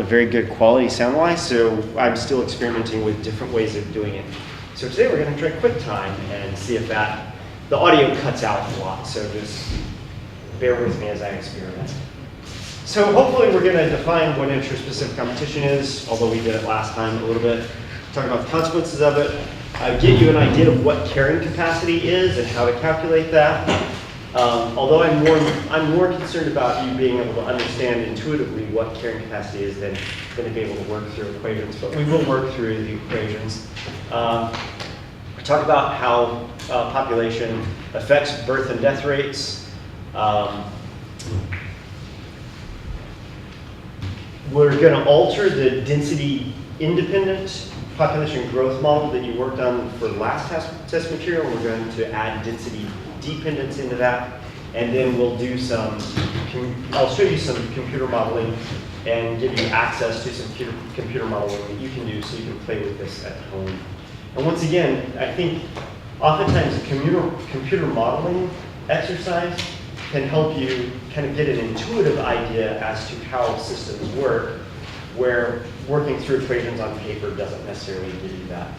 very good quality sound-wise, so I'm still experimenting with different ways of doing it. So today we're going to try QuickTime and see if the audio cuts out a lot, so just bear with me as I experiment. So hopefully we're going to define what interspecific competition is, although we did it last time a little bit. Talk about the consequences of it, give you an idea of what carrying capacity is and how to calculate that. Although I'm more concerned about you being able to understand intuitively what carrying capacity is than to be able to work through equations, but we will work through the equations. Talk about how population affects birth and death rates. We're going to alter the density independent population growth model that you worked on for last test material. We're going to add density dependence into that, and then we'll do I'll show you some computer modeling and give you access to some computer modeling that you can do so you can play with this at home. And once again, I think oftentimes a computer modeling exercise can help you kind of get an intuitive idea as to how systems work, where working through equations on paper doesn't necessarily give you that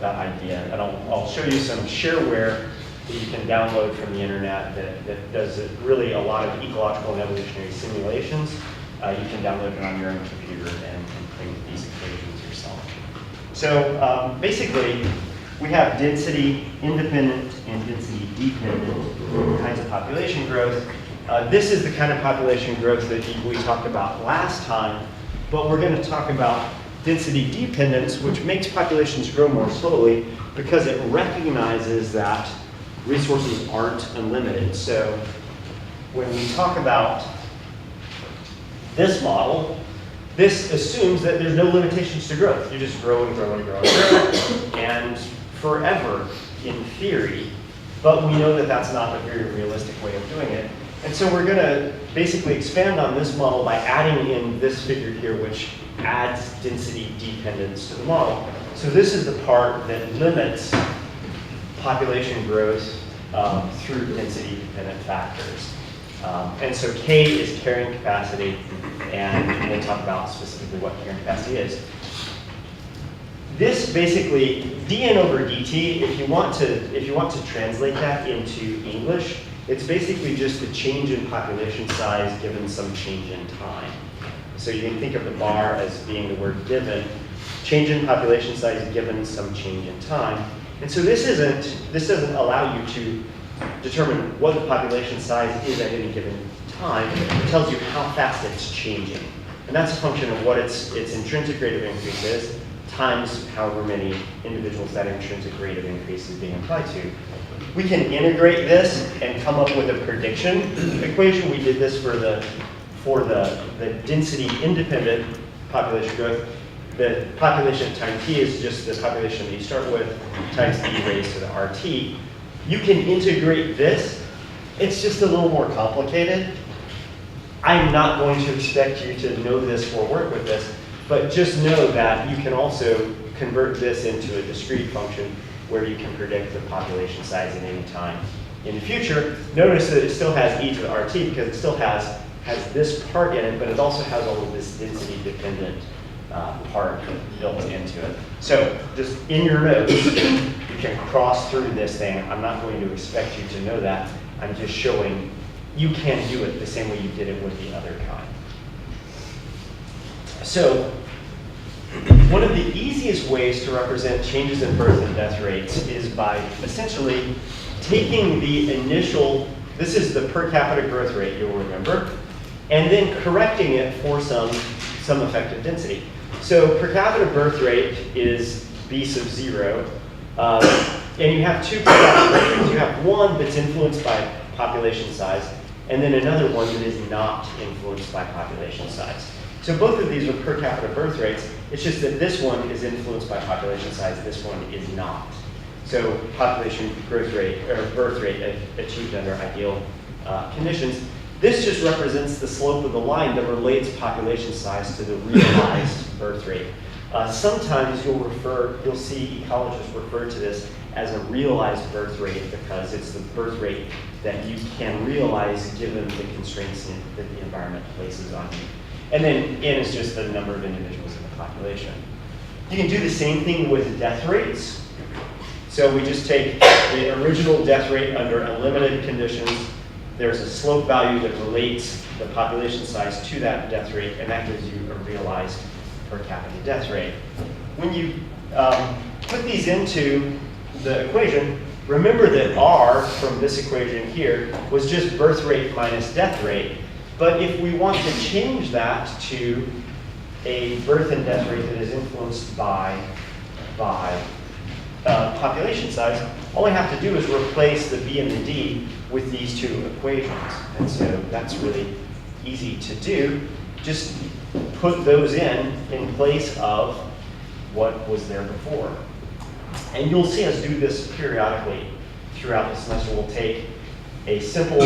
idea. And I'll show you some shareware that you can download from the internet that does really a lot of ecological and evolutionary simulations. You can download it on your own computer and play with these equations yourself. So basically, we have density independent and density dependent kinds of population growth. This is the kind of population growth that we talked about last time, but we're going to talk about density dependence, which makes populations grow more slowly because it recognizes that resources aren't unlimited. So when we talk about this model, this assumes that there's no limitations to growth. You just grow and grow and grow and grow, and forever in theory, but we know that that's not a very realistic way of doing it. And so we're going to basically expand on this model by adding in this figure here, which adds density dependence to the model. So this is the part that limits population growth through density dependent factors. And so K is carrying capacity, and we'll talk about specifically what carrying capacity is. This basically, dn over dt, if you want to translate that into English, it's basically just the change in population size given some change in time. So you can think of the bar as being the word given, change in population size given some change in time. And so this doesn't allow you to determine what the population size is at any given time. It tells you how fast it's changing. And that's a function of what its intrinsic rate of increase is, times however many individuals that intrinsic rate of increase is being applied to. We can integrate this and come up with a prediction equation. We did this for the density independent population growth. The population at time t is just the population that you start with times e raised to the RT. You can integrate this. It's just a little more complicated. I'm not going to expect you to know this or work with this, but just know that you can also convert this into a discrete function where you can predict the population size at any time in the future. Notice that it still has e to the RT because it still has this part in it, but it also has all of this density dependent part built into it. So just in your notes, you can cross through this thing. I'm not going to expect you to know that. I'm just showing you can do it the same way you did it with the other kind. So one of the easiest ways to represent changes in birth and death rates is by essentially taking the initial, this is the per capita growth rate, you'll remember, and then correcting it for some effective density. So per capita birth rate is B sub 0, and you have two per capita birth rates. You have one that's influenced by population size, and then another one that is not influenced by population size. So both of these are per capita birth rates. It's just that this one is influenced by population size, this one is not. So population growth rate, or birth rate achieved under ideal conditions. This just represents the slope of the line that relates population size to the realized birth rate. Sometimes you'll see ecologists refer to this as a realized birth rate because it's the birth rate that you can realize given the constraints that the environment places on you. And then N is just the number of individuals in the population. You can do the same thing with death rates. So we just take the original death rate under unlimited conditions. There's a slope value that relates the population size to that death rate, and that gives you a realized per capita death rate. When you put these into the equation, remember that R from this equation here was just birth rate minus death rate. But if we want to change that to a birth and death rate that is influenced by population size, all we have to do is replace the B and the D with these two equations. And so that's really easy to do. Just put those in place of what was there before. And you'll see us do this periodically throughout the semester. We'll take a simple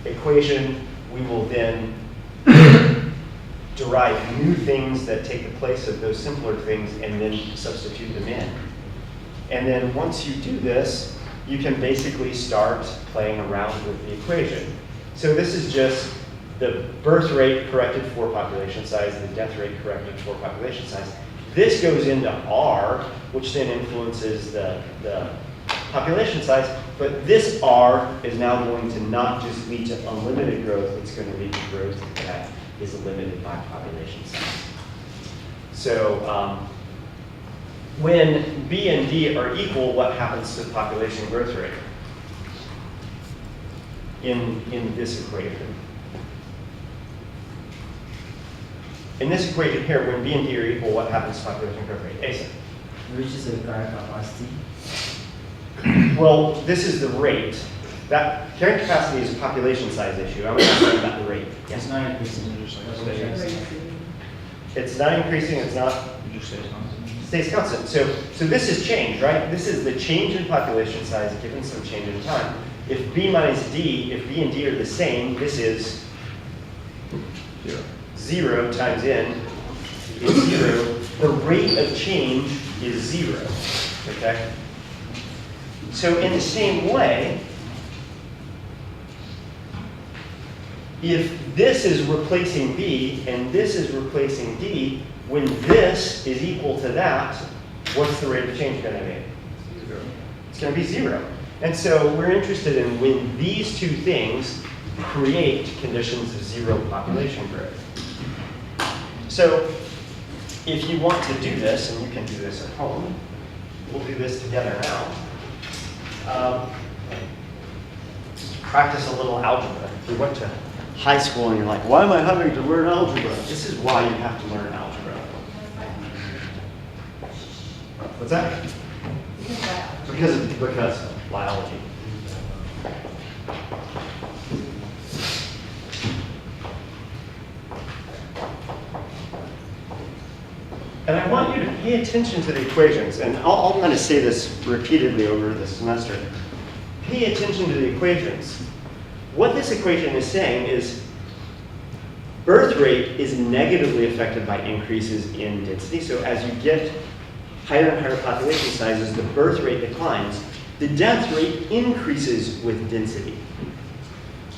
equation. We will then derive new things that take the place of those simpler things and then substitute them in. And then once you do this, you can basically start playing around with the equation. So this is just the birth rate corrected for population size, the death rate corrected for population size. This goes into R, which then influences the population size, but this R is now going to not just lead to unlimited growth, it's going to lead to growth that is limited by population size. So when B and D are equal, what happens to the population growth rate in this equation? In this equation here, when B and D are equal, what happens to population growth rate? Asa? Reaches the carrying capacity. Well, this is the rate. That carrying capacity is a population size issue. I'm talking about the rate. It's not increasing. It's not increasing, it's not stays constant. So this is change, right? This is the change in population size given some change in time. If B minus D, if B and D are the same, this is 0 times N is 0. The rate of change is 0, okay? So in the same way, if this is replacing B and this is replacing D, when this is equal to that, what's the rate of change going to be? 0. It's going to be 0. And so we're interested in when these two things create conditions of 0 population growth. So if you want to do this, and you can do this at home, we'll do this together now. Practice a little algebra. If you went to high school and you're like, why am I having to learn algebra? This is why you have to learn algebra. What's that? Because of biology. And I want you to pay attention to the equations, and I'll kind of say this repeatedly over the semester. Pay attention to the equations. What this equation is saying is birth rate is negatively affected by increases in density. So as you get higher and higher population sizes, the birth rate declines. The death rate increases with density.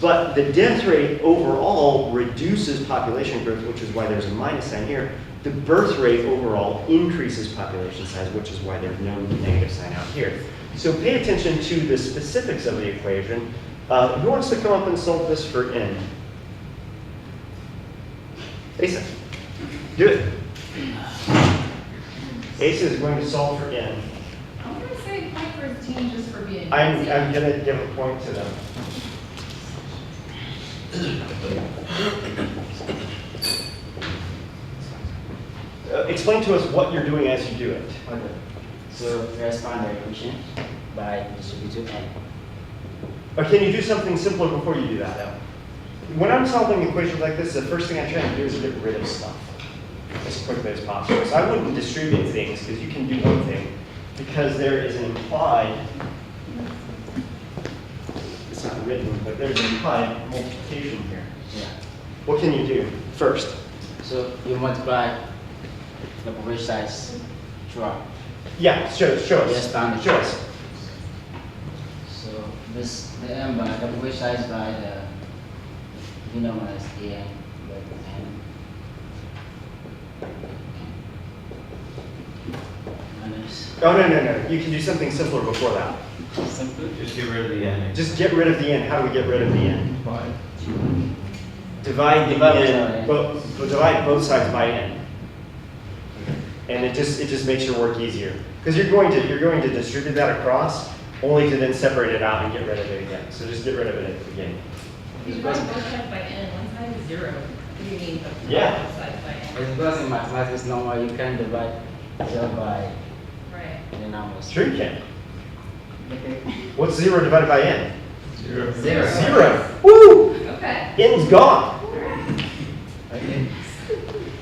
But the death rate overall reduces population growth, which is why there's a minus sign here. The birth rate overall increases population size, which is why there's no negative sign out here. So pay attention to the specifics of the equation. Who wants to come up and solve this for N? Asa, do it. Asa is going to solve for N. I'm going to say point for his team just for being. I'm going to give a point to them. Explain to us what you're doing as you do it. Okay. So let's find the equation by distributing N. Or can you do something simpler before you do that, though? When I'm solving equations like this, the first thing I try to do is get rid of stuff as quickly as possible. So I wouldn't distribute things because you can do one thing because there is an implied, it's not written, but there's an implied multiplication here. Yeah. What can you do first? So you multiply the population size throughout. Yeah, show us. Yes, bounded. Show us. So this the M by the population size by the denominator is AN, but N Minus Oh, no. You can do something simpler before that. simple. Just get rid of the n. Just get rid of the n. How do we get rid of the n? Divide the Divide n, divide both sides by n. And it just makes your work easier. Because you're going to distribute that across, only to then separate it out and get rid of it again. So just get rid of it at the beginning. If you divide both sides by n, one side is 0. What do you mean? Yeah. Both sides by n. It's because in mathematics normal you can divide 0 by Right. the numbers. Sure you can. Okay. What's 0 divided by n? 0. 0. 0. Woo! Okay. N's gone. Okay.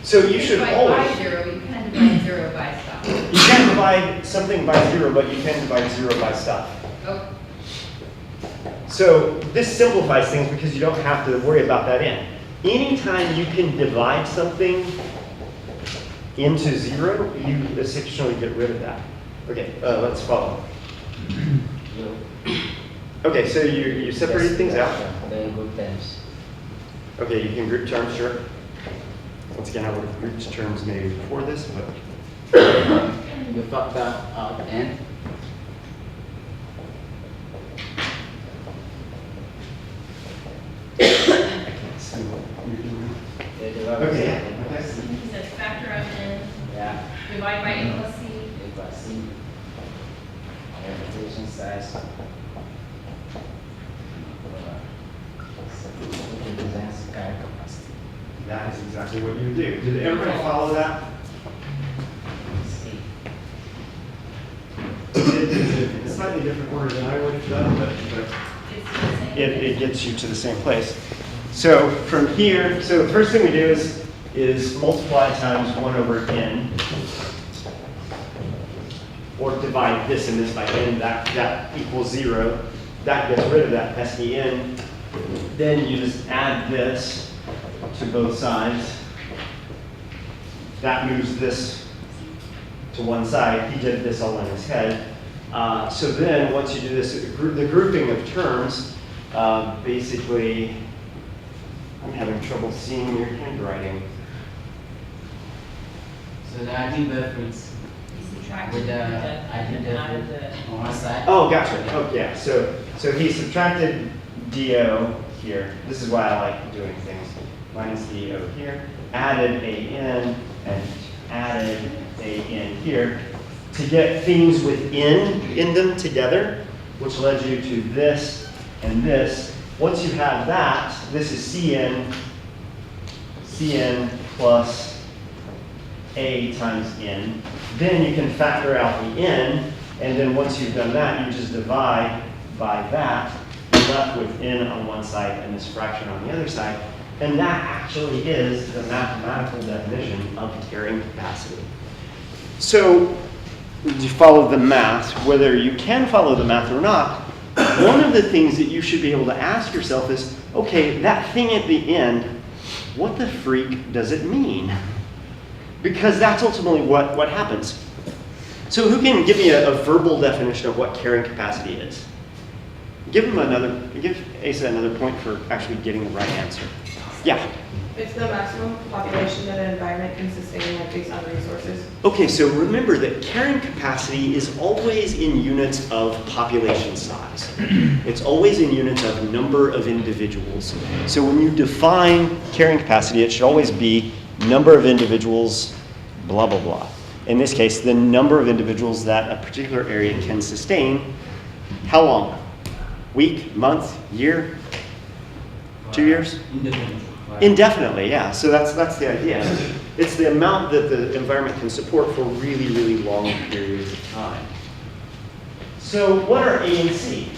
So you should By always, 0, you can divide 0 by stuff. you can't divide something by 0, but you can divide 0 by stuff. Oh, So this simplifies things because you don't have to worry about that n. Anytime you can divide something into 0, you essentially get rid of that. Okay, let's follow. You Okay, so you separated things out. the good terms. Okay, you can group terms, sure. Once again, I would have grouped terms maybe before this, but You factor out n. I can't see what you're doing. You divide Okay, by yeah, okay. he said factor out n, Yeah. divide by a plus c. A plus c. Repetition size. Represents carrying capacity. That is exactly what you do. Did everybody follow that? C. In a slightly different order than I would have done, but It's the same. it gets you to the same place. So from here, so the first thing we do is multiply times 1 over n, or divide this and this by n, that equals 0. That gets rid of that pesky n. Then you just add this to both sides. That moves this to one side. He did this all in his head. So then, once you do this, the grouping of terms, basically, I'm having trouble seeing your handwriting. So the ID difference You subtract with the the ID and added difference the. on one side. Oh, gotcha. Oh, yeah. So he subtracted DO here. This is why I like doing things. Minus DO here. Added AN and added AN here to get things within in them together, which led you to this and this. Once you have that, this is CN plus A times N. Then you can factor out the N, and then once you've done that, you just divide by that. You're left with N on one side and this fraction on the other side. And that actually is the mathematical definition of carrying capacity. So, you follow the math, whether you can follow the math or not, one of the things that you should be able to ask yourself is, okay, that thing at the end, what the freak does it mean? Because that's ultimately what happens. So who can give me a verbal definition of what carrying capacity is? Give Asa another point for actually getting the right answer. Yeah. It's the maximum population that an environment can sustain, like based on resources. Okay, so remember that carrying capacity is always in units of population size. It's always in units of number of individuals. So when you define carrying capacity, it should always be number of individuals, blah, blah, blah. In this case, the number of individuals that a particular area can sustain. How long? Week, month, year, 2 years? Indefinitely. Indefinitely, yeah. So that's the idea. It's the amount that the environment can support for really, really long periods of time. So what are A and C?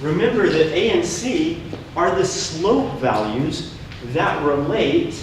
Remember that A and C are the slope values that relate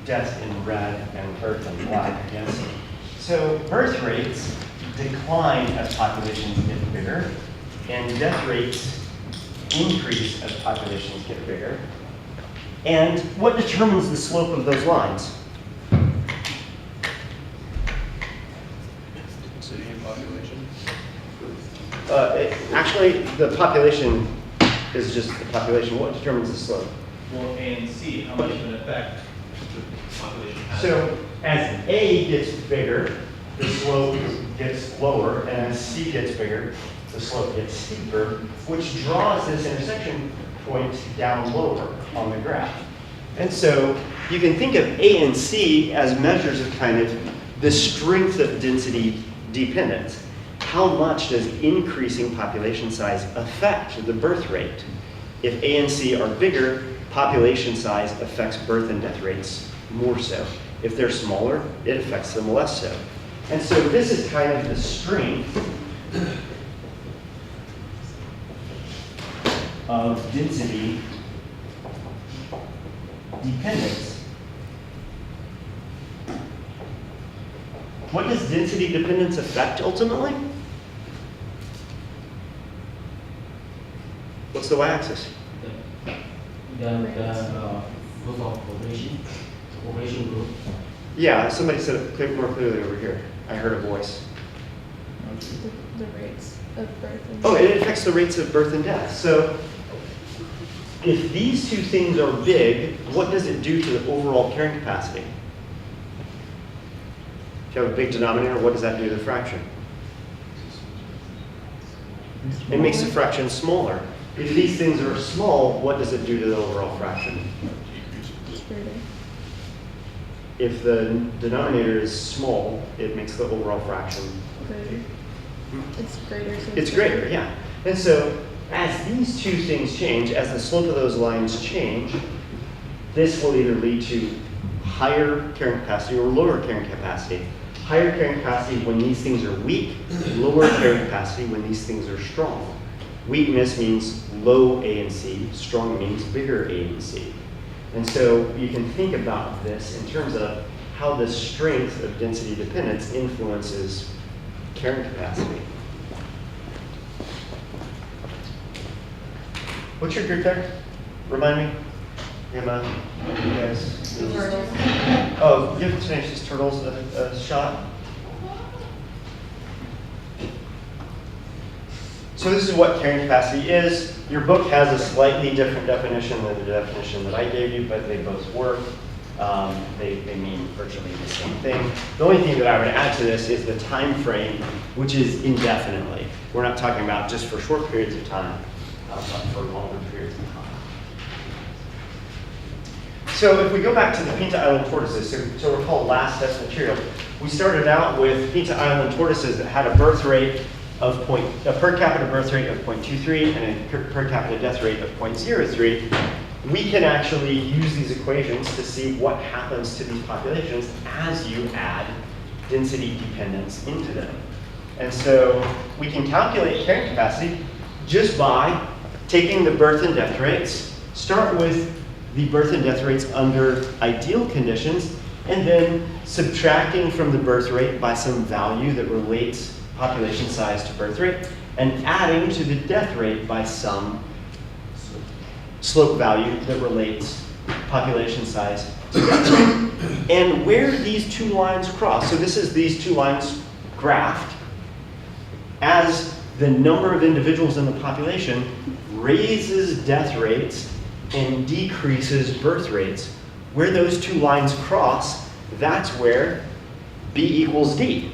death in red and earth in black, I guess. So birth rates decline as populations get bigger, and death rates increase as populations get bigger. And what determines the slope of those lines? Density and population. Actually, the population is just the population. What determines the slope? Well, A and C, how much of an effect the population has. So as A gets bigger, the slope gets lower, and as C gets bigger, the slope gets steeper, which draws this intersection point down lower on the graph. And so you can think of A and C as measures of kind of the strength of density dependence. How much does increasing population size affect the birth rate? If A and C are bigger, population size affects birth and death rates more so. If they're smaller, it affects them less so. And so this is kind of the strength of density dependence. What does density dependence affect ultimately? What's the y-axis? The growth of population growth. Yeah, somebody said it more clearly over here. I heard a voice. The rates of birth and Oh, it affects the rates of birth and death. So if these two things are big, what does it do to the overall carrying capacity? If you have a big denominator, what does that do to the fraction? It makes the fraction smaller. If these things are small, what does it do to the overall fraction? greater. If the denominator is small, it makes the overall fraction. Greater. It's greater. So It's greater, yeah. And so as these two things change, as the slope of those lines change, this will either lead to higher carrying capacity or lower carrying capacity. Higher carrying capacity when these things are weak, lower carrying capacity when these things are strong. Weakness means low A and C, strong means bigger A and C. And so you can think about this in terms of how the strength of density dependence influences carrying capacity. What's your group there? Remind me. Emma, you guys. The turtles. Oh, give Tenacious Turtles a shot. So this is what carrying capacity is. Your book has a slightly different definition than the definition that I gave you, but they both work. They mean virtually the same thing. The only thing that I would add to this is the time frame, which is indefinitely. We're not talking about just for short periods of time, but for longer periods of time. So if we go back to the Pinta Island tortoises, so recall last test material, we started out with Pinta Island tortoises that had a birth rate of a per capita birth rate of 0.23 and a per capita death rate of 0.03. We can actually use these equations to see what happens to these populations as you add density dependence into them. And so we can calculate carrying capacity just by taking the birth and death rates, start with the birth and death rates under ideal conditions, and then subtracting from the birth rate by some value that relates population size to birth rate, and adding to the death rate by some slope value that relates population size to death rate. And where these two lines cross, so this is these two lines graphed, as the number of individuals in the population raises death rates and decreases birth rates, where those two lines cross, that's where B equals D.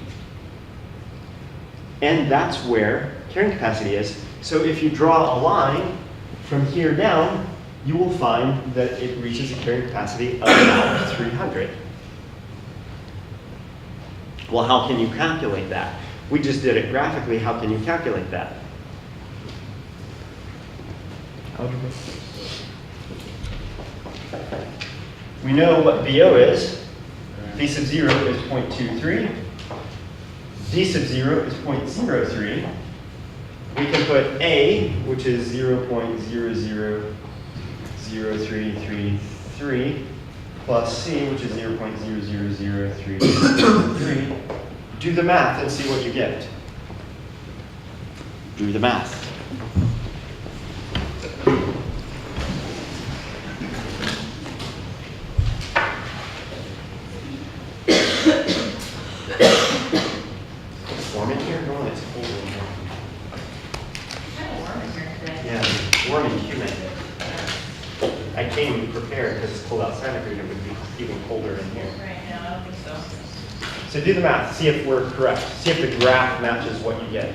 And that's where carrying capacity is. So if you draw a line from here down, you will find that it reaches a carrying capacity of about 300. Well, how can you calculate that? We just did it graphically. How can you calculate that? Algebra. We know what BO is. B sub 0 is 0.23. D sub 0 is 0.03. We can put A, which is 0.000333, plus C, which is 0.00033, Do the math and see what you get. Do the math. Warm in here? No, it's cold in here. Kind of warm in here today. Yeah, warm and humid. I came prepared because it's cold outside. I figured it would be even colder in here. Right now, I don't think so. So do the math, see if we're correct. See if the graph matches what you get.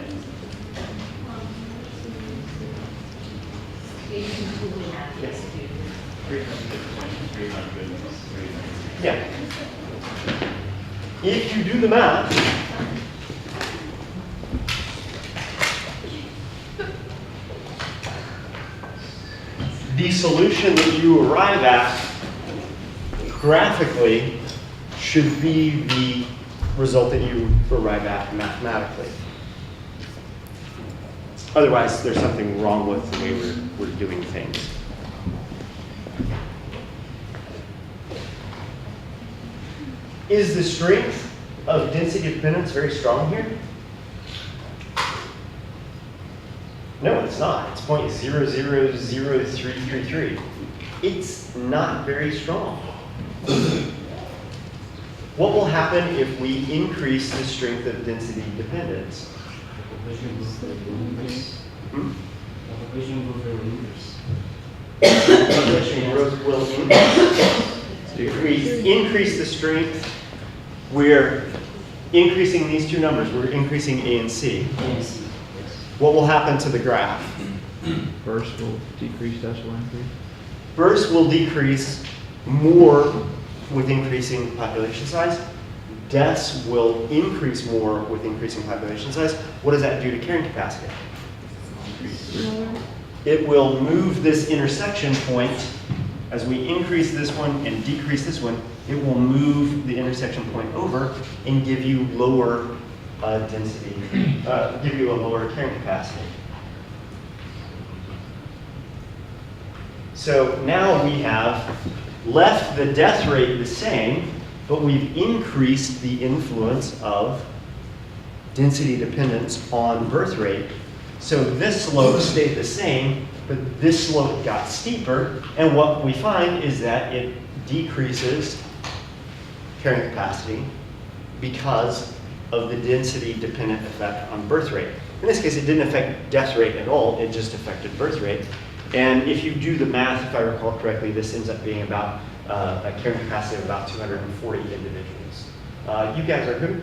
You can Google that, yes, dude. 300. Yeah. If you do the math, the solution that you arrive at graphically should be the result that you arrive at mathematically. Otherwise, there's something wrong with the way we're doing things. Is the strength of density dependence very strong here? No, it's not. It's 0.000333. It's not very strong. What will happen if we increase the strength of density dependence? Hmm? Population growth will increase. Population growth will increase. If we increase the strength, we're increasing these two numbers. We're increasing A and C. Yes. What will happen to the graph? Burst will decrease, dash will increase. Burst will decrease more with increasing population size. Deaths will increase more with increasing population size. What does that do to carrying capacity? It will move this intersection point. As we increase this one and decrease this one, it will move the intersection point over and give you lower density, give you a lower carrying capacity. So now we have left the death rate the same, but we've increased the influence of density dependence on birth rate. So this slope stayed the same, but this slope got steeper, and what we find is that it decreases carrying capacity because of the density dependent effect on birth rate. In this case, it didn't affect death rate at all, it just affected birth rate. And if you do the math, if I recall correctly, this ends up being about a carrying capacity of about 240 individuals. You guys are who?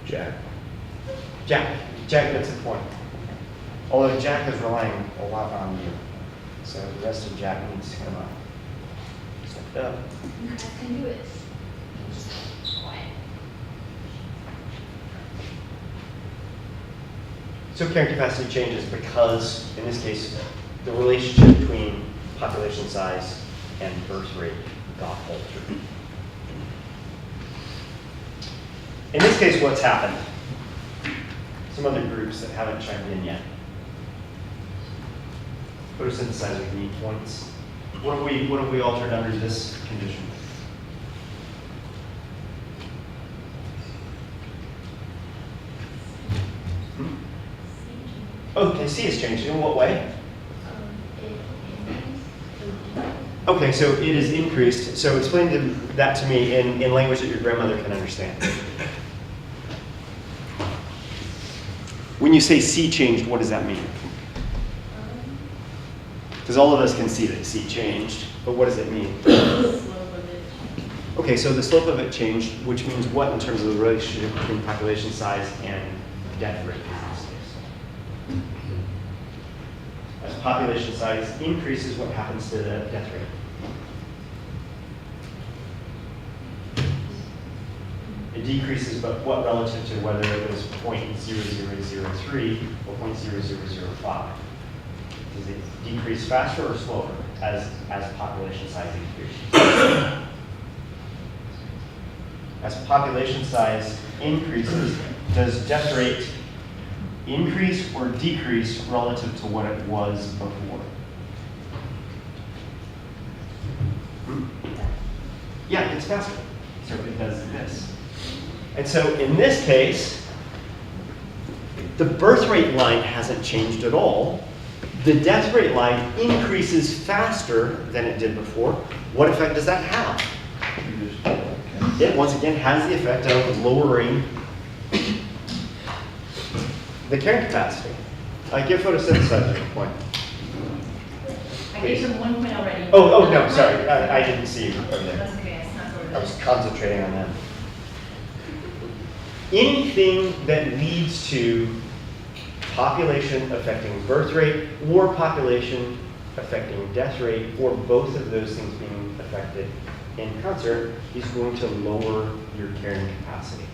Jack. Jack gets the point. Although Jack is relying a lot on you. So the rest of Jack needs to come up. Step up. You guys can do it. Just quiet. So carrying capacity changes because, in this case, the relationship between population size and birth rate got altered. In this case, what's happened? Some other groups that haven't chimed in yet. Photosynthesizer need points. What have we altered under this condition? Okay, C has changed. In what way? Okay, so it is increased. So explain that to me in language that your grandmother can understand. When you say C changed, what does that mean? Because all of us can see that C changed, but what does it mean? Okay, so the slope of it changed, which means what in terms of the relationship between population size and death rate? As population size increases, what happens to the death rate? It decreases, but what relative to whether it was 0.0003 or 0.0005? Does it decrease faster or slower as population size increases? As population size increases, does death rate increase or decrease relative to what it was before? Yeah, it's faster. So it does this. And so in this case, the birth rate line hasn't changed at all. The death rate line increases faster than it did before. What effect does that have? It once again has the effect of lowering the carrying capacity. Give photosynthesizer a point. I gave them 1 point already. Oh, no, sorry. I didn't see you over there. That's okay, it's not over I was concentrating on that. Anything that leads to population affecting birth rate or population affecting death rate, or both of those things being affected in concert, is going to lower your carrying capacity.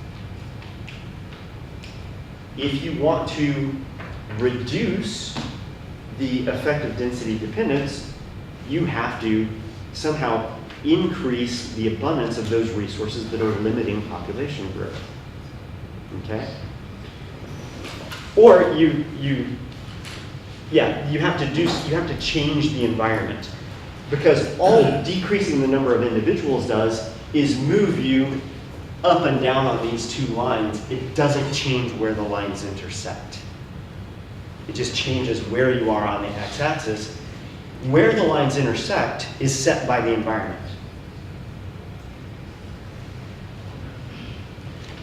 If you want to reduce the effect of density dependence, you have to somehow increase the abundance of those resources that are limiting population growth. Okay? Or you have to change the environment, because all decreasing the number of individuals does is move you up and down on these two lines. It doesn't change where the lines intersect. It just changes where you are on the x-axis. Where the lines intersect is set by the environment.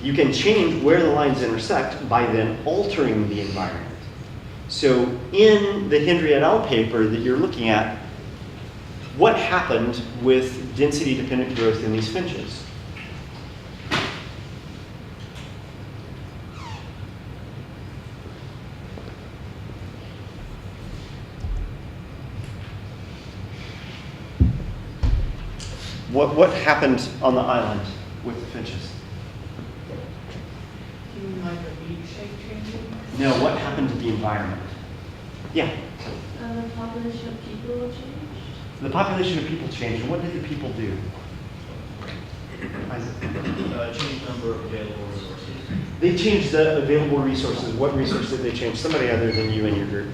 You can change where the lines intersect by then altering the environment. So in the Hendry et al. Paper that you're looking at, what happened with density-dependent growth in these finches? What happened on the island with the finches? You mean like the beak shape changing? No, what happened to the environment? Yeah, The population of people changed. the population of people changed. And what did the people do? Isaac? Change number of available resources. They changed the available resources. What resources did they change? Somebody other than you and your group.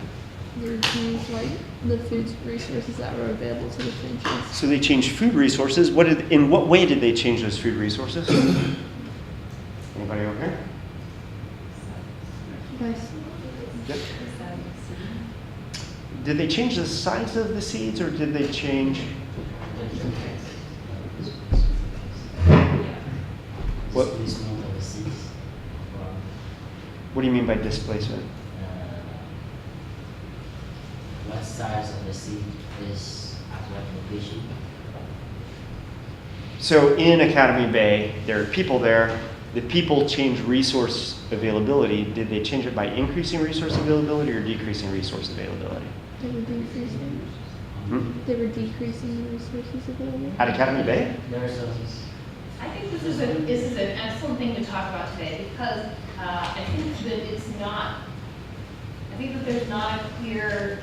They changed like the food resources that were available to the finches. So they changed food resources. In what way did they change those food resources? Anybody over here? Nice. Yep. Did they change the size of the seeds, or did they change? What? Displacement of the seeds. What do you mean by displacement? What size of the seed is at what location? So in Academy Bay, there are people there. The people change resource availability. Did they change it by increasing resource availability or decreasing resource availability? They were decreasing. Hmm? They were decreasing the resources available. At Academy Bay? There's a I think this is an excellent thing to talk about today, because I think that it's not, I think that there's not a clear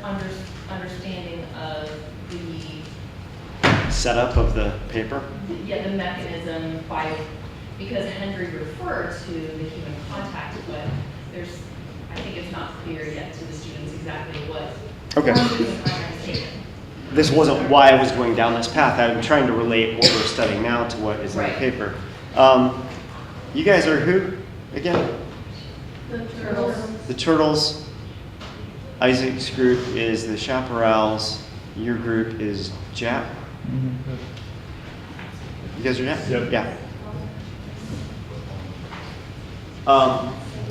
understanding of the Setup of the paper? the mechanism because Hendry referred to the human contact, but I think it's not clear yet to the students exactly what Okay. form the human contact is taken. This wasn't why I was going down this path. I'm trying to relate what we're studying now to what is in the Right. paper. You guys are who again? The Turtles. The Turtles. Isaac's group is the Chaparrals. Your group is Jap. You guys are Jap? Yep. Yeah.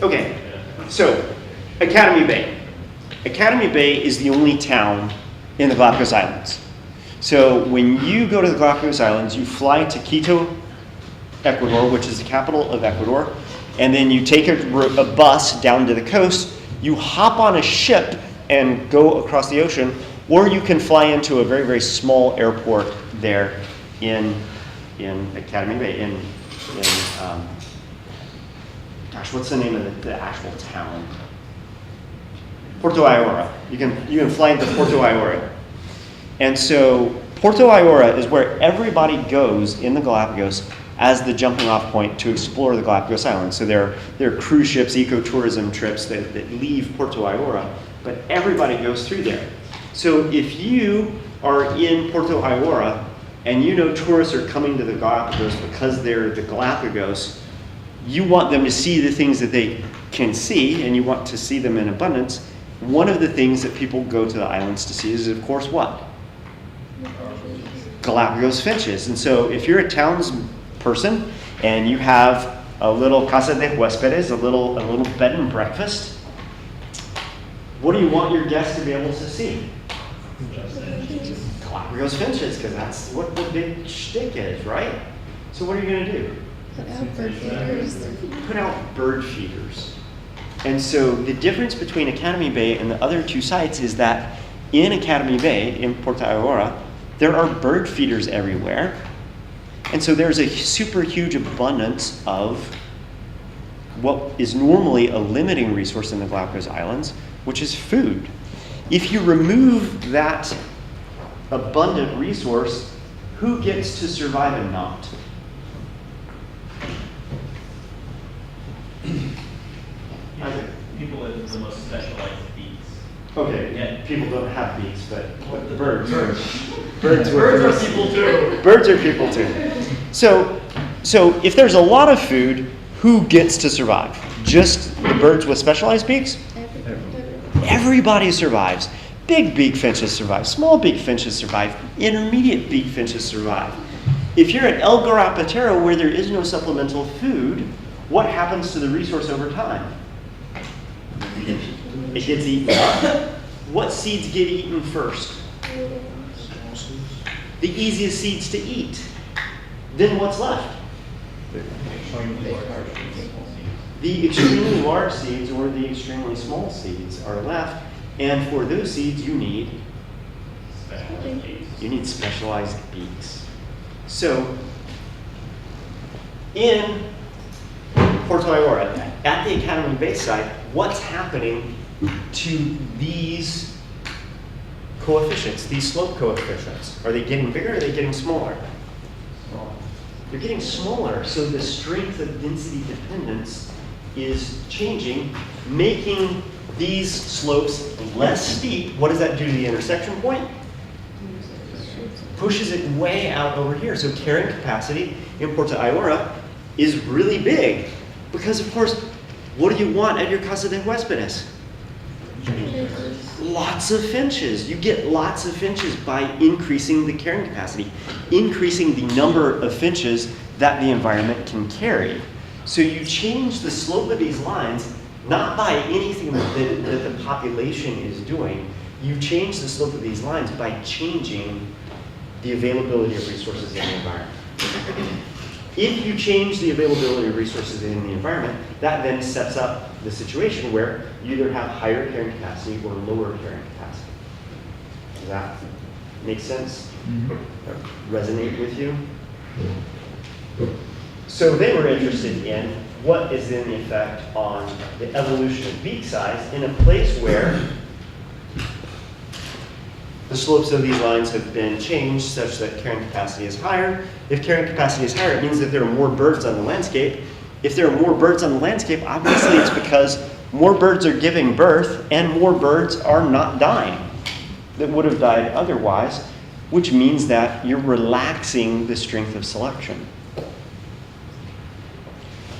Okay, so Academy Bay. Academy Bay is the only town in the Galapagos Islands. So when you go to the Galapagos Islands, you fly to Quito, Ecuador, which is the capital of Ecuador, and then you take a bus down to the coast, you hop on a ship and go across the ocean, or you can fly into a very, very small airport there in Academy Bay, gosh, what's the name of the actual town? Porto Ayora. You can fly into Porto Ayora. And so Porto Ayora is where everybody goes in the Galapagos as the jumping off point to explore the Galapagos Islands. So there are cruise ships, ecotourism trips that leave Porto Ayora, but everybody goes through there. So if you are in Porto Ayora and you know tourists are coming to the Galapagos because they're the Galapagos, you want them to see the things that they can see, and you want to see them in abundance. One of the things that people go to the islands to see is, of course, what? Galapagos finches. And so if you're a townsperson and you have a little casa de huéspedes, a little bed and breakfast, what do you want your guests to be able to see? Galapagos finches, because that's what the big shtick is, right? So what are you going to do? Put out bird feeders. Put out bird feeders. And so the difference between Academy Bay and the other two sites is that in Academy Bay, in Porto Aurora, there are bird feeders everywhere. And so there's a super huge abundance of what is normally a limiting resource in the Galapagos Islands, which is food. If you remove that abundant resource, who gets to survive and not? People with the most specialized beaks. Okay, Yeah. people don't have beaks, but birds. Birds are people too. Birds are people too. So if there's a lot of food, who gets to survive? Just the birds with specialized beaks? Everybody survives. Big beak finches survive. Small beak finches survive. Intermediate beak finches survive. If you're at El Garapatero where there is no supplemental food, what happens to the resource over time? It gets eaten up. What seeds get eaten first? The easiest seeds to eat. Then what's left? The extremely large seeds or the extremely small seeds are left. And for those seeds, you need specialized beaks. So in Porto Aurora, at the Academy Bay site, what's happening to these coefficients, these slope coefficients? Are they getting bigger or are they getting smaller? They're getting smaller, so the strength of density dependence is changing, making these slopes less steep. What does that do to the intersection point? Pushes it way out over here. So carrying capacity in Porto Aurora is really big because, of course, what do you want at your Casa de Huéspedes? Lots of finches. You get lots of finches by increasing the carrying capacity, increasing the number of finches that the environment can carry. So you change the slope of these lines not by anything that the population is doing. You change the slope of these lines by changing the availability of resources in the environment. If you change the availability of resources in the environment, that then sets up the situation where you either have higher carrying capacity or lower carrying capacity. Does that make sense? Resonate with you? So they were interested in what is then the effect on the evolution of beak size in a place where the slopes of these lines have been changed such that carrying capacity is higher. If carrying capacity is higher, it means that there are more birds on the landscape. If there are more birds on the landscape, obviously it's because more birds are giving birth and more birds are not dying that would have died otherwise, which means that you're relaxing the strength of selection.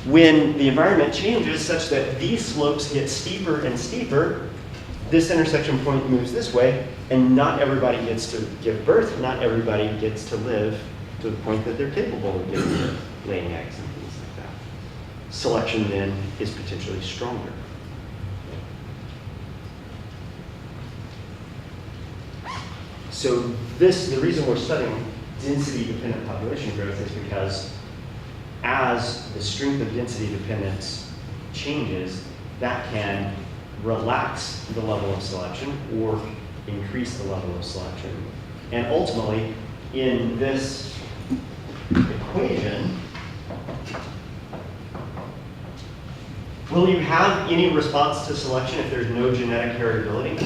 When the environment changes such that these slopes get steeper and steeper, this intersection point moves this way, and not everybody gets to give birth, not everybody gets to live to the point that they're capable of giving birth, laying eggs and things like that. Selection then is potentially stronger. So the reason we're studying density-dependent population growth is because as the strength of density dependence changes, that can relax the level of selection or increase the level of selection. And ultimately, in this equation, will you have any response to selection if there's no genetic heritability?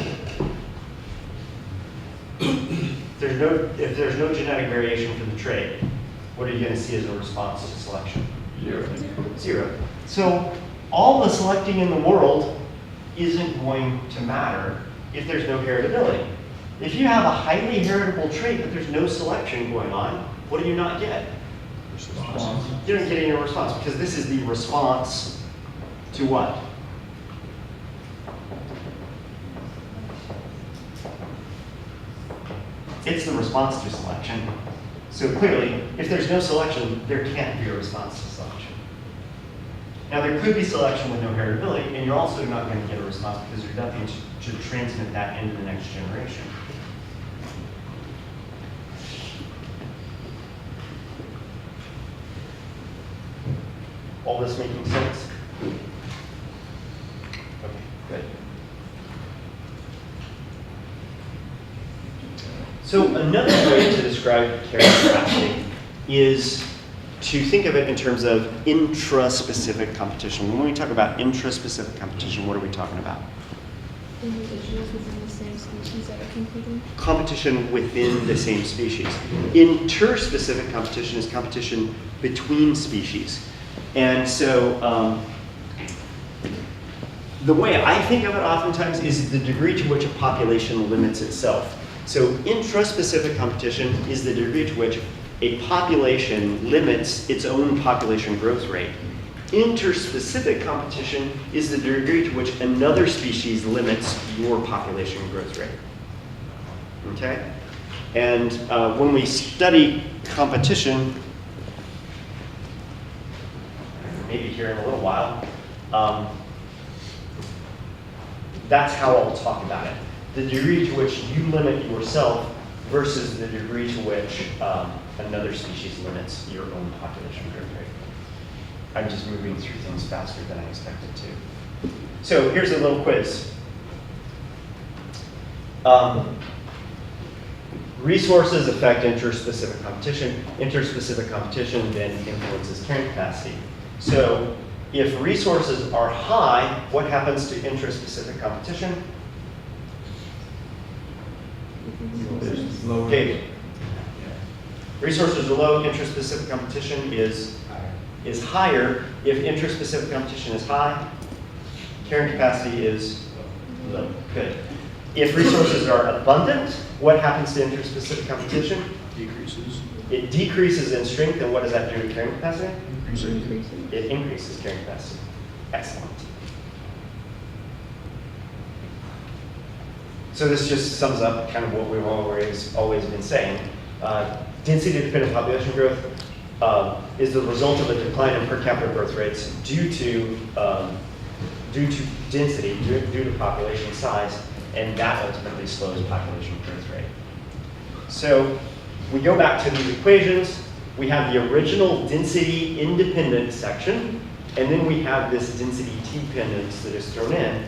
If there's no genetic variation for the trait, what are you going to see as a response to selection? Zero. So all the selecting in the world isn't going to matter if there's no heritability. If you have a highly heritable trait but there's no selection going on, what do you not get? You don't get any response because this is the response to what? It's the response to selection. So clearly, if there's no selection, there can't be a response to selection. Now, there could be selection with no heritability, and you're also not going to get a response because there's nothing to transmit that into the next generation. All this making sense? Okay, good. So another way to describe carrying capacity is to think of it in terms of intraspecific competition. When we talk about intraspecific competition, what are we talking about? Individuals within the same species that are competing. Competition within the same species. Interspecific competition is competition between species. And so the way I think of it oftentimes is the degree to which a population limits itself. So intraspecific competition is the degree to which a population limits its own population growth rate. Interspecific competition is the degree to which another species limits your population growth rate. Okay? And when we study competition, maybe here in a little while, that's how I'll talk about it. The degree to which you limit yourself versus the degree to which another species limits your own population growth rate. I'm just moving through things faster than I expected to. So here's a little quiz. Resources affect interspecific competition. Interspecific competition then influences carrying capacity. So if resources are high, what happens to intraspecific competition? There's lower. Okay. Resources are low, intraspecific competition is higher. If intraspecific competition is high, carrying capacity is low. Good. If resources are abundant, what happens to interspecific competition? Decreases. It decreases in strength, and what does that do to carrying capacity? Increasing. It increases carrying capacity. Excellent. So this just sums up kind of what we've always been saying. Density-dependent population growth is the result of a decline in per capita growth rates due to density, due to population size, and that ultimately slows population growth rate. So we go back to these equations. We have the original density independent section, and then we have this density dependence that is thrown in.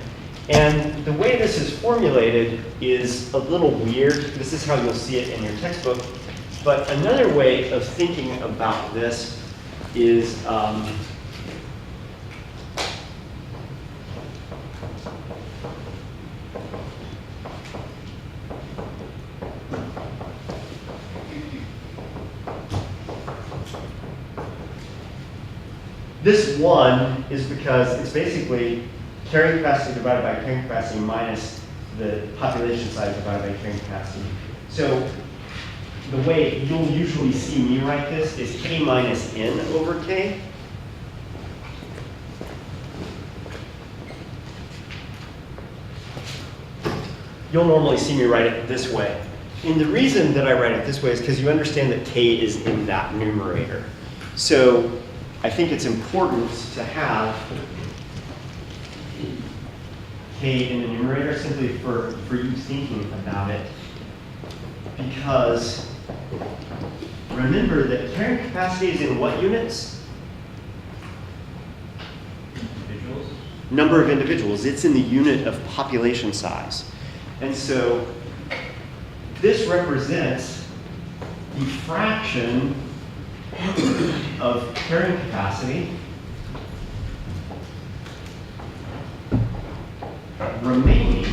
And the way this is formulated is a little weird. This is how you'll see it in your textbook. But another way of thinking about this is this one is because it's basically carrying capacity divided by carrying capacity minus the population size divided by carrying capacity. So the way you'll usually see me write this is K minus N over K. You'll normally see me write it this way. And the reason that I write it this way is because you understand that K is in that numerator. So I think it's important to have K in the numerator simply for you thinking about it. Because remember that carrying capacity is in what units? Individuals? Number of individuals. It's in the unit of population size. And so this represents the fraction of carrying capacity remaining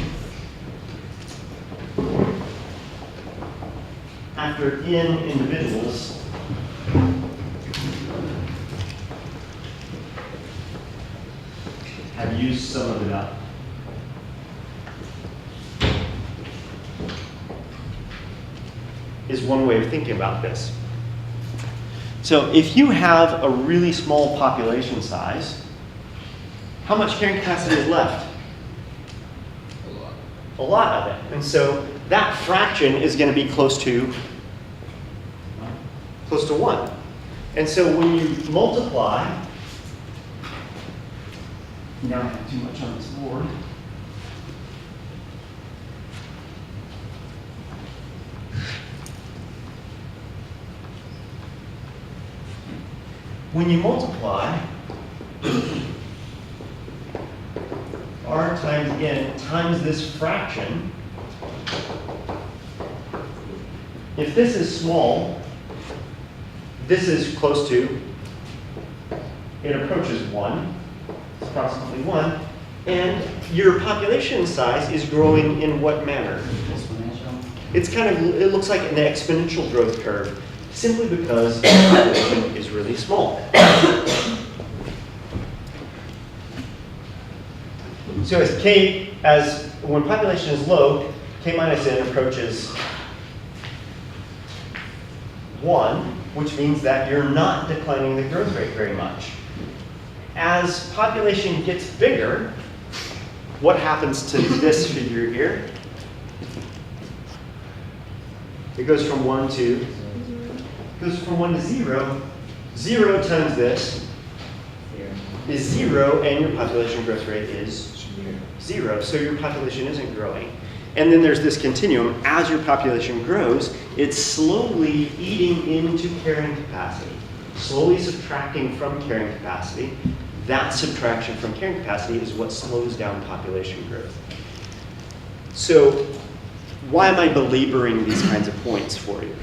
after n individuals have used some of it up. Is one way of thinking about this. So if you have a really small population size, how much carrying capacity is left? A lot of it. And so that fraction is going to be close to 1. And so when you multiply, now I have too much on this board. When you multiply r times n times this fraction, if this is small, this is close to, it approaches 1, it's approximately 1, and your population size is growing in what manner? Exponential. It's kind of, it looks like an exponential growth curve, simply because the population is really small. So as when population is low, k minus n approaches 1, which means that you're not declining the growth rate very much. As population gets bigger, what happens to this figure here? It goes from 1 to 0. 0 times this is 0, and your population growth rate is 0. So your population isn't growing. And then there's this continuum. As your population grows, it's slowly eating into carrying capacity, slowly subtracting from carrying capacity. That subtraction from carrying capacity is what slows down population growth. So why am I belaboring these kinds of points for you?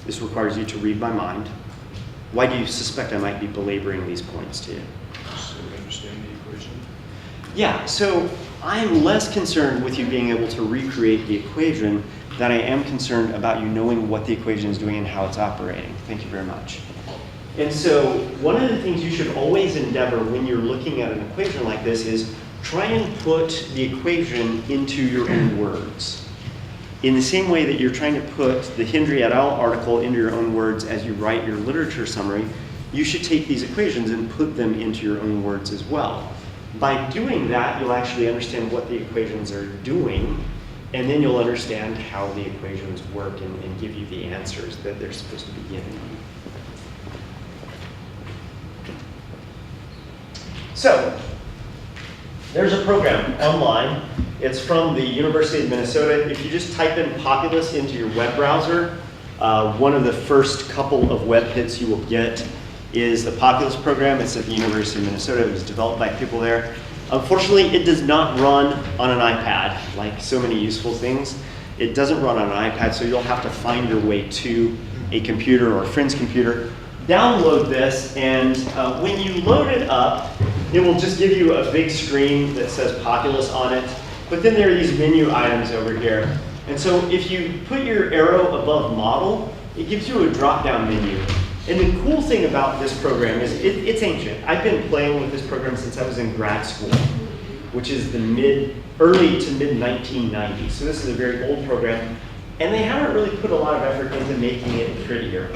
This requires you to read my mind. Why do you suspect I might be belaboring these points to you? So understand the equation. Yeah, so I'm less concerned with you being able to recreate the equation than I am concerned about you knowing what the equation is doing and how it's operating. Thank you very much. And so one of the things you should always endeavor when you're looking at an equation like this is try and put the equation into your own words. In the same way that you're trying to put the Hendry et al. Article into your own words as you write your literature summary, you should take these equations and put them into your own words as well. By doing that, you'll actually understand what the equations are doing, and then you'll understand how the equations work and give you the answers that they're supposed to be giving you. So, there's a program online. It's from the University of Minnesota. If you just type in Populus into your web browser, one of the first couple of web hits you will get is the Populus program. It's at the University of Minnesota. It was developed by people there. Unfortunately, it does not run on an iPad, like so many useful things. It doesn't run on an iPad, so you'll have to find your way to a computer or a friend's computer. Download this, and when you load it up, it will just give you a big screen that says Populus on it. But then there are these menu items over here. And so if you put your arrow above model, it gives you a drop-down menu. And the cool thing about this program is it's ancient. I've been playing with this program since I was in grad school, which is the early to mid 1990s. So this is a very old program. And they haven't really put a lot of effort into making it prettier.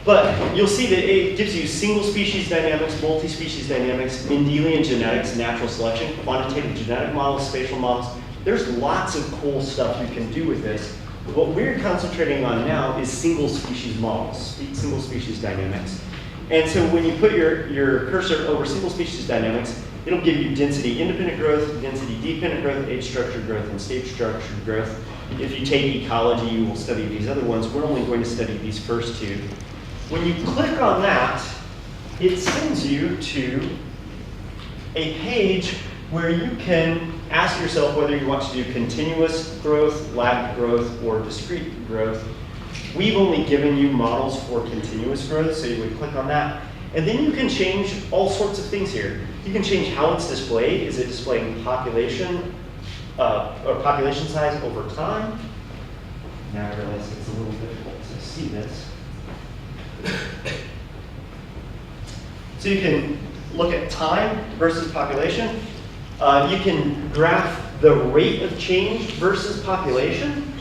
But you'll see that it gives you single species dynamics, multi-species dynamics, Mendelian genetics, natural selection, quantitative genetic models, spatial models. There's lots of cool stuff you can do with this. What we're concentrating on now is single species models, single species dynamics. And so when you put your cursor over single species dynamics, it'll give you density independent growth, density dependent growth, age structured growth, and state structured growth. If you take ecology, you will study these other ones. We're only going to study these first two. When you click on that, it sends you to a page where you can ask yourself whether you want to do continuous growth, lagged growth, or discrete growth. We've only given you models for continuous growth, so you would click on that. And then you can change all sorts of things here. You can change how it's displayed. Is it displaying population or population size over time? Now I realize it's a little difficult to see this. So you can look at time versus population. You can graph the rate of change versus population.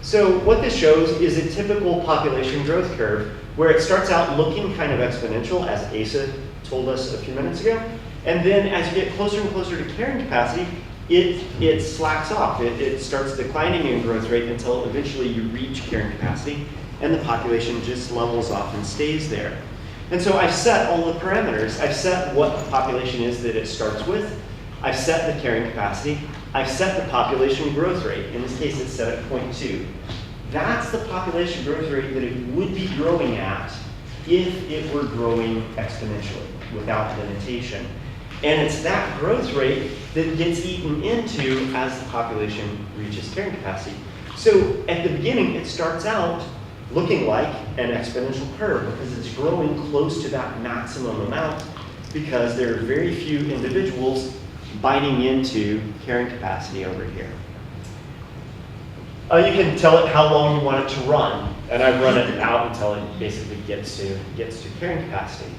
So what this shows is a typical population growth curve where it starts out looking kind of exponential, as Asa told us a few minutes ago. And then as you get closer and closer to carrying capacity, it slacks off. It starts declining in growth rate until eventually you reach carrying capacity and the population just levels off and stays there. And so I've set all the parameters. I've set what the population is that it starts with. I've set the carrying capacity. I've set the population growth rate. In this case, it's set at 0.2. That's the population growth rate that it would be growing at if it were growing exponentially without limitation. And it's that growth rate that gets eaten into as the population reaches carrying capacity. So at the beginning, it starts out looking like an exponential curve because it's growing close to that maximum amount because there are very few individuals biting into carrying capacity over here. You can tell it how long you want it to run, and I run it out until it basically gets to carrying capacity.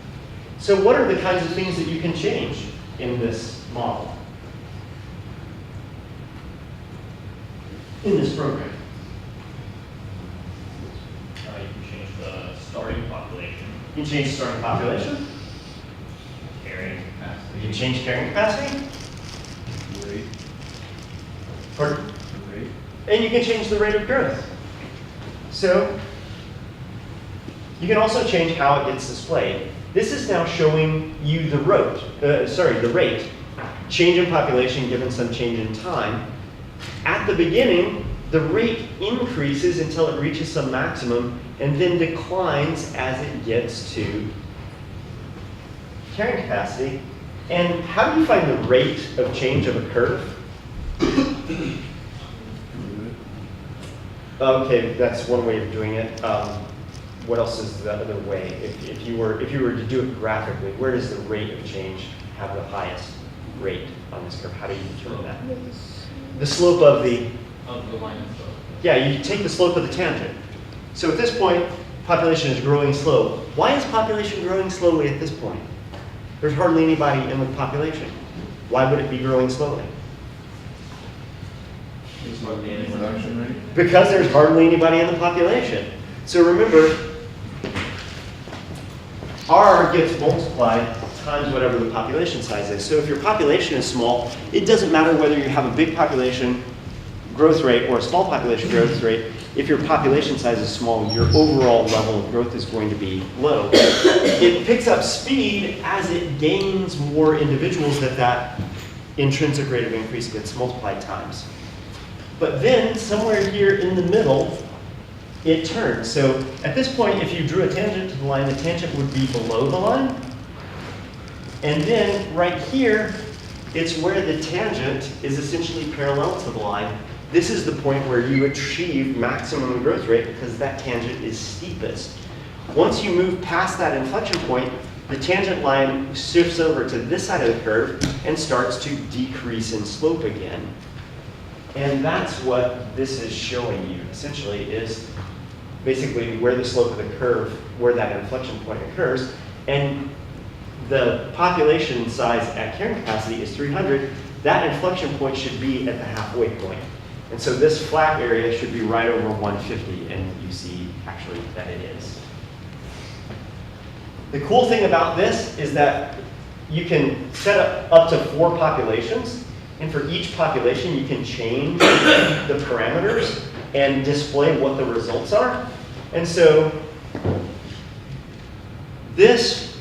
So what are the kinds of things that you can change in this model, in this program? You can change the starting population, You can change starting population. carrying You capacity. can change carrying capacity. Rate, Pardon? rate. And you can change the rate of growth. So you can also change how it gets displayed. This is now showing you the rate. Change in population given some change in time. At the beginning, the rate increases until it reaches some maximum and then declines as it gets to carrying capacity. And how do you find the rate of change of a curve? Okay, that's one way of doing it. What else is the other way? If you were to do it graphically, where does the rate of change have the highest rate on this curve? How do you determine that? The slope of the, line of slope. yeah, you take the slope of the tangent. So at this point, population is growing slow. Why is population growing slowly at this point? There's hardly anybody in the population. Why would it be growing slowly? Production rate? Because there's hardly anybody in the population. So remember, R gets multiplied times whatever the population size is. So if your population is small, it doesn't matter whether you have a big population growth rate or a small population growth rate. If your population size is small, your overall level of growth is going to be low. It picks up speed as it gains more individuals that intrinsic rate of increase gets multiplied times. But then somewhere here in the middle, it turns. So at this point, if you drew a tangent to the line, the tangent would be below the line. And then right here, it's where the tangent is essentially parallel to the line. This is the point where you achieve maximum growth rate because that tangent is steepest. Once you move past that inflection point, the tangent line shifts over to this side of the curve and starts to decrease in slope again. And that's what this is showing you, essentially, is basically where the slope of the curve, where that inflection point occurs. And the population size at carrying capacity is 300. That inflection point should be at the halfway point. And so this flat area should be right over 150, and you see actually that it is. The cool thing about this is that you can set up to 4 populations. And for each population, you can change the parameters and display what the results are. And so this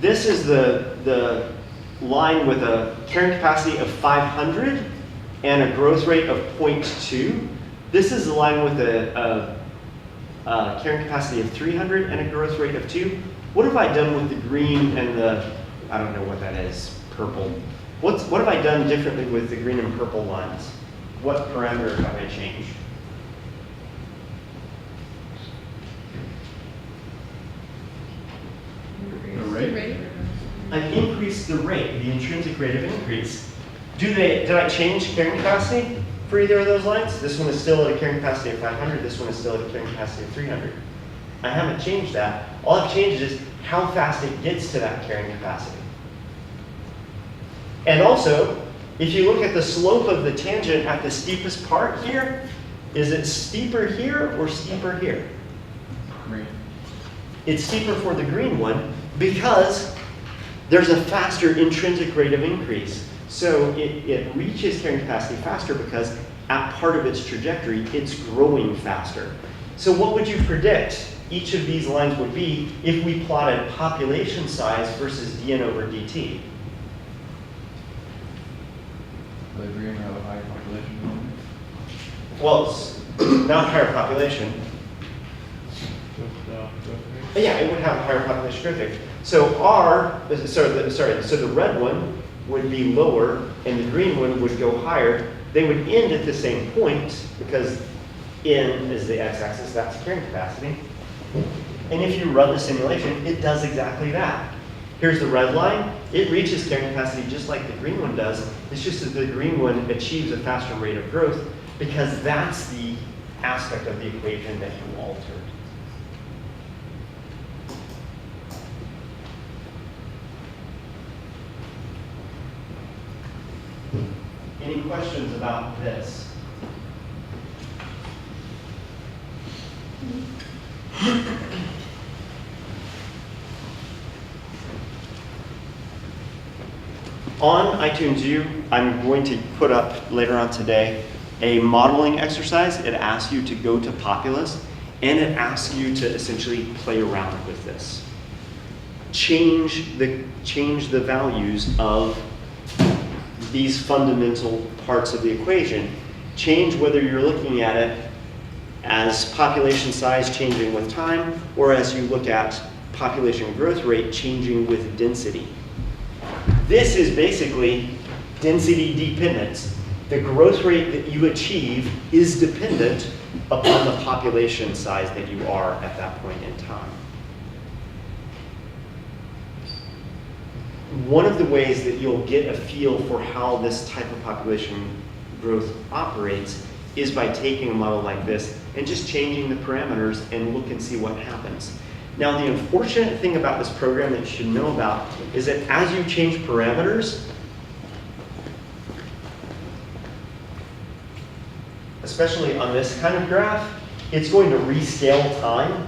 is the line with a carrying capacity of 500 and a growth rate of 0.2. This is the line with a carrying capacity of 300 and a growth rate of 2. What have I done with the green and the, I don't know what that is, purple? What have I done differently with the green and purple lines? What parameter have I changed? The rate? I've increased the rate, the intrinsic rate of increase. Did I change carrying capacity for either of those lines? This one is still at a carrying capacity of 500. This one is still at a carrying capacity of 300. I haven't changed that. All I've changed is how fast it gets to that carrying capacity. And also, If you look at the slope of the tangent at the steepest part here, is it steeper here or steeper here? Green. It's steeper for the green one because there's a faster intrinsic rate of increase. So it reaches carrying capacity faster because at part of its trajectory, it's growing faster. So what would you predict each of these lines would be if we plotted population size versus dn over dt? The green have a high population volume. Well, it's not higher population. But yeah, it would have a higher population growth rate. So so the red one would be lower and the green one would go higher. They would end at the same point because n is the x-axis, that's carrying capacity. And if you run the simulation, it does exactly that. Here's the red line. It reaches carrying capacity just like the green one does. It's just that the green one achieves a faster rate of growth because that's the aspect of the equation that you altered. Any questions about this? On iTunes U, I'm going to put up later on today a modeling exercise. It asks you to go to Populous, and it asks you to essentially play around with this. Change the values of these fundamental parts of the equation. Change whether you're looking at it as population size changing with time, or as you look at population growth rate changing with density. This is basically density dependence. The growth rate that you achieve is dependent upon the population size that you are at that point in time. One of the ways that you'll get a feel for how this type of population growth operates is by taking a model like this and just changing the parameters and look and see what happens. Now, the unfortunate thing about this program that you should know about is that as you change parameters, especially on this kind of graph, it's going to rescale time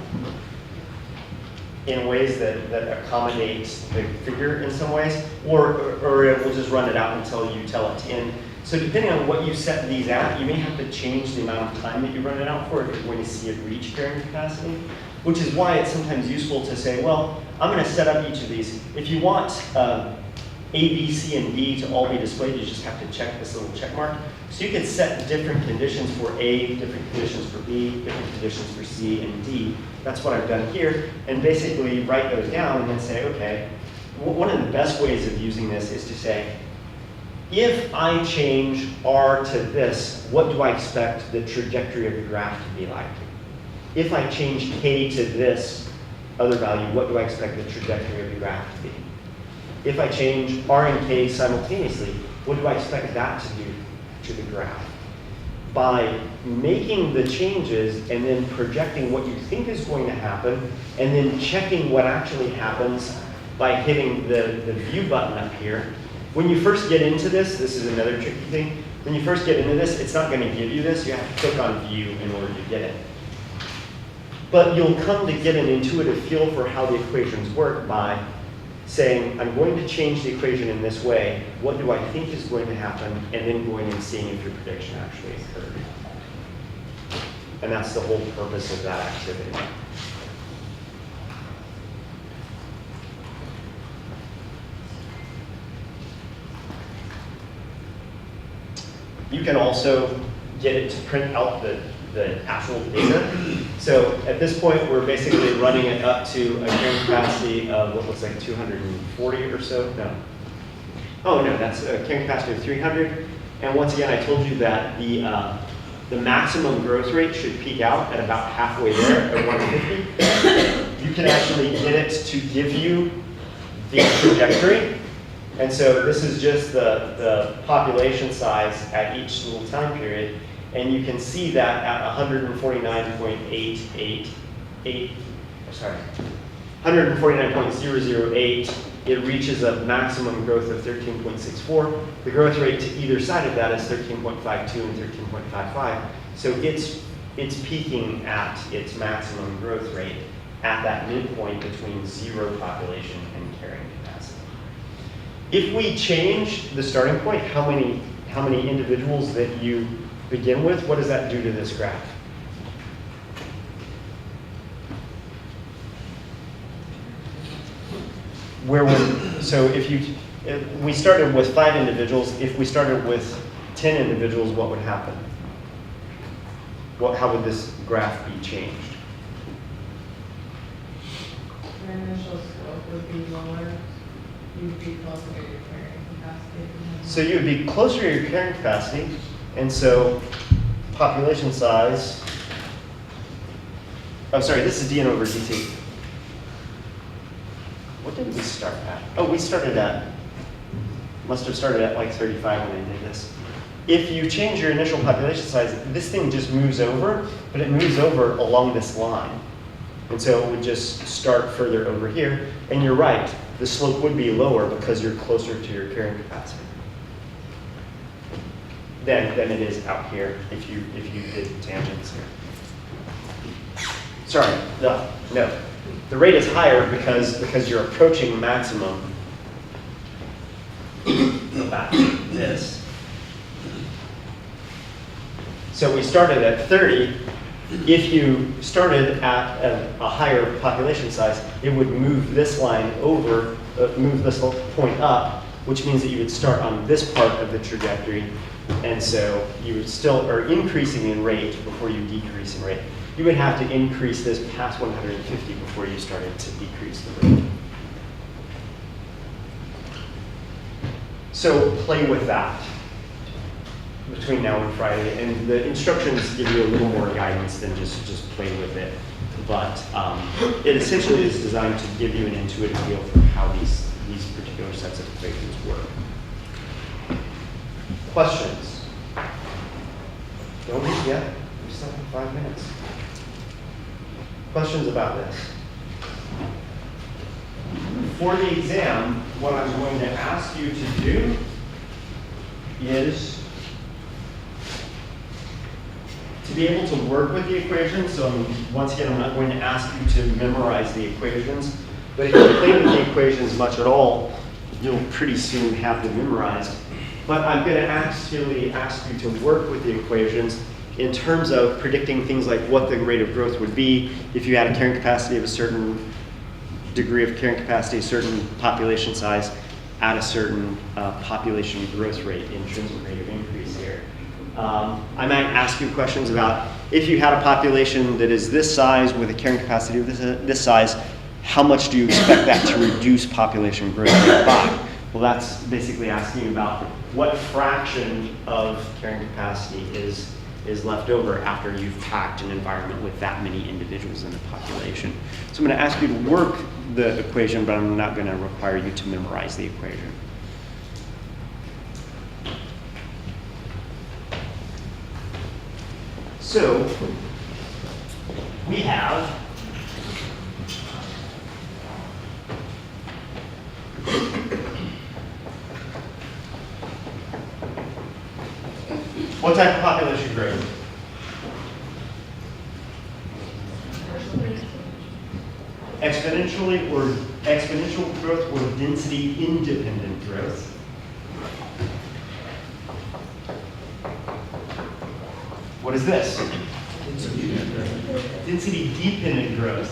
in ways that accommodate the figure in some ways, or it will just run it out until you tell it to end. So depending on what you set these at, you may have to change the amount of time that you run it out for if you're going to see it reach carrying capacity, which is why it's sometimes useful to say, well, I'm going to set up each of these. If you want A, B, C, and D to all be displayed, you just have to check this little check mark. So you can set different conditions for A, different conditions for B, different conditions for C and D. That's what I've done here, and basically write those down and then say, okay, one of the best ways of using this is to say, if I change R to this, what do I expect the trajectory of the graph to be like? If I change K to this other value, what do I expect the trajectory of the graph to be? If I change R and K simultaneously, what do I expect that to do to the graph? By making the changes and then projecting what you think is going to happen, and then checking what actually happens by hitting the view button up here. When you first get into this is another tricky thing. When you first get into this, it's not going to give you this. You have to click on view in order to get it. But you'll come to get an intuitive feel for how the equations work by saying, I'm going to change the equation in this way. What do I think is going to happen? And then going and seeing if your prediction actually occurred. And that's the whole purpose of that activity. You can also get it to print out the actual data. So at this point, we're basically running it up to a carrying capacity of what looks like 240 or so. No. Oh, no, that's a carrying capacity of 300. And once again, I told you that the maximum growth rate should peak out at about halfway there at 150. You can actually get it to give you the trajectory. And so this is just the population size at each little time period. And you can see that at 149.008 it reaches a maximum growth of 13.64. The growth rate to either side of that is 13.52 and 13.55. So it's peaking at its maximum growth rate at that midpoint between zero population and carrying capacity. If we change the starting point, how many individuals that you begin with, what does that do to this graph? So if we started with 5 individuals, if we started with 10 individuals, what would happen? How would this graph be changed? Your initial slope would be lower, you'd be closer to your carrying capacity. So you would be closer to your carrying capacity, and so population size, oh sorry, this is dn over dt. What did we start at? Oh, we started at, must have started at like 35 when I did this. If you change your initial population size, this thing just moves over, but it moves over along this line. And so it would just start further over here. And you're right, the slope would be lower because you're closer to your carrying capacity than it is out here if you did tangents here. Sorry, no. The rate is higher because you're approaching maximum. Go back to this. So we started at 30. If you started at a higher population size, it would move this line over, move this point up, which means that you would start on this part of the trajectory. And so you would still are increasing in rate before you decrease in rate. You would have to increase this past 150 before you started to decrease the rate. So play with that between now and Friday. And the instructions give you a little more guidance than just play with it. But it essentially is designed to give you an intuitive feel for how these particular sets of equations work. Questions? Don't leave yet. We still have 5 minutes. Questions about this? For the exam, what I'm going to ask you to do is to be able to work with the equations. So once again, I'm not going to ask you to memorize the equations, but if you play with the equations much at all, you'll pretty soon have them memorized. But I'm going to actually ask you to work with the equations in terms of predicting things like what the rate of growth would be if you had a carrying capacity of a certain degree of carrying capacity, a certain population size, at a certain population growth rate, intrinsic rate of increase here. I might ask you questions about if you had a population that is this size with a carrying capacity of this size, how much do you expect that to reduce population growth rate by? Well, that's basically asking about what fraction of carrying capacity is left over after you've packed an environment with that many individuals in the population. So I'm going to ask you to work the equation, but I'm not going to require you to memorize the equation. So we have what type of population growth? Exponential growth or density independent growth. What is this? Density dependent growth.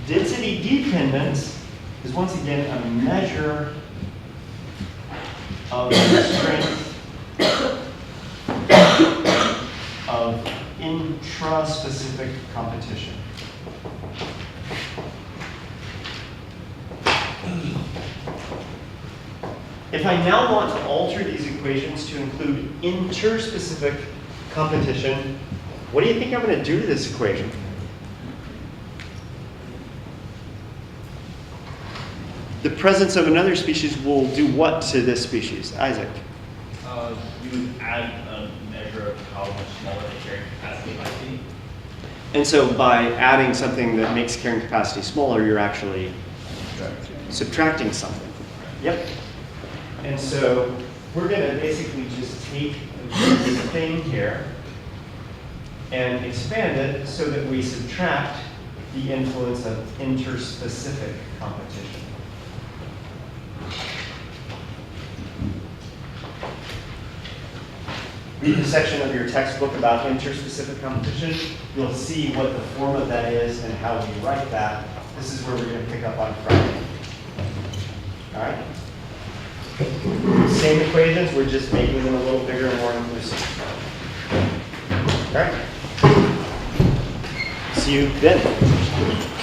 Density dependence is once again a measure of the strength of intraspecific competition. If I now want to alter these equations to include interspecific competition, what do you think I'm going to do to this equation? The presence of another species will do what to this species? Isaac? You would add a measure of how much smaller the carrying capacity might be. And so by adding something that makes carrying capacity smaller, you're actually subtracting something. Yep. And so we're going to basically just take this thing here and expand it so that we subtract the influence of interspecific competition. Read the section of your textbook about interspecific competition. You'll see what the form of that is and how we write that. This is where we're going to pick up on Friday. All right? Same equations, we're just making them a little bigger and more inclusive. All right? See you then.